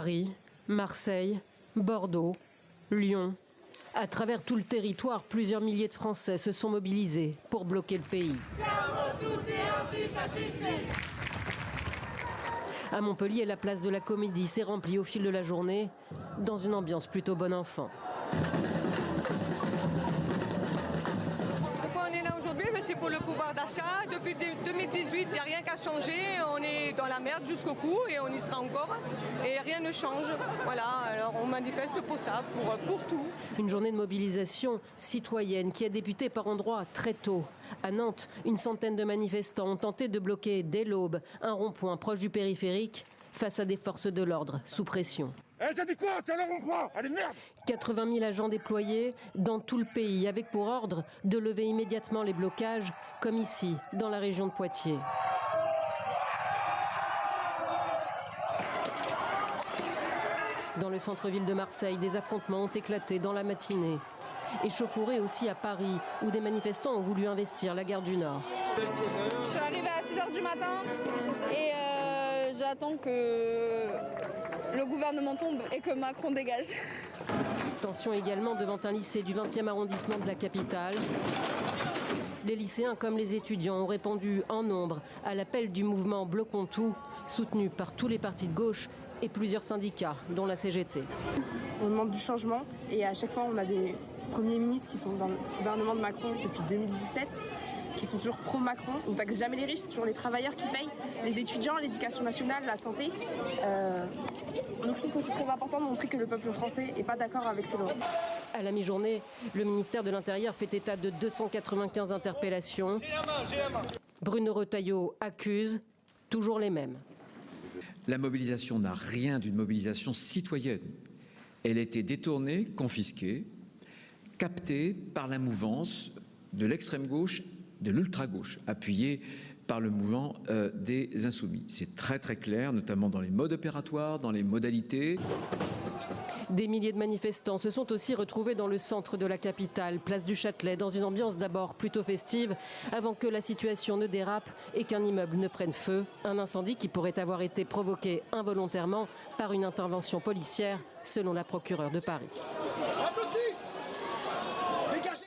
Paris, Marseille, Bordeaux, Lyon. À travers tout le territoire, plusieurs milliers de Français se sont mobilisés pour bloquer le pays. À Montpellier, la place de la Comédie s'est remplie au fil de la journée, dans une ambiance plutôt bon enfant. Pourquoi on est là aujourd'hui? C'est pour le pouvoir d'achat. Depuis 2018, il n'y a rien qu'à changer. On est dans la merde jusqu'au cou et on y sera encore. Et rien ne change. Voilà, alors on manifeste pour ça, pour tout. Une journée de mobilisation citoyenne qui a débuté par endroits très tôt. À Nantes, une centaine de manifestants ont tenté de bloquer dès l'aube un rond-point proche du périphérique face à des forces de l'ordre sous pression. J'ai dit quoi? C'est le rond-point. Allez, merde! 80 000 agents déployés dans tout le pays avec pour ordre de lever immédiatement les blocages, comme ici, dans la région de Poitiers. Dans le centre-ville de Marseille, des affrontements ont éclaté dans la matinée. Échauffourés aussi à Paris, où des manifestants ont voulu investir la gare du Nord. Je suis arrivée à 6 h du matin et j'attends que le gouvernement tombe et que Macron dégage. Tension également devant un lycée du 20e arrondissement de la capitale. Les lycéens comme les étudiants ont répondu en nombre à l'appel du mouvement Bloquons tout, soutenu par tous les partis de gauche et plusieurs syndicats, dont la CGT. On demande du changement et à chaque fois on a des premiers ministres qui sont dans le gouvernement de Macron depuis 2017, qui sont toujours pro-Macron. On ne taxe jamais les riches, c'est toujours les travailleurs qui payent, les étudiants, l'éducation nationale, la santé. Donc je trouve que c'est très important de montrer que le peuple français n'est pas d'accord avec ces lois. À la mi-journée, le ministère de l'Intérieur fait état de 295 interpellations. Bruno Retailleau accuse toujours les mêmes. La mobilisation n'a rien d'une mobilisation citoyenne. Elle a été détournée, confisquée, captée par la mouvance de l'extrême gauche, de l'ultra-gauche, appuyée par le mouvement des Insoumis. C'est très très clair, notamment dans les modes opératoires, dans les modalités. Des milliers de manifestants se sont aussi retrouvés dans le centre de la capitale, place du Châtelet, dans une ambiance d'abord plutôt festive, avant que la situation ne dérape et qu'un immeuble ne prenne feu. Un incendie qui pourrait avoir été provoqué involontairement par une intervention policière, selon la procureure de Paris.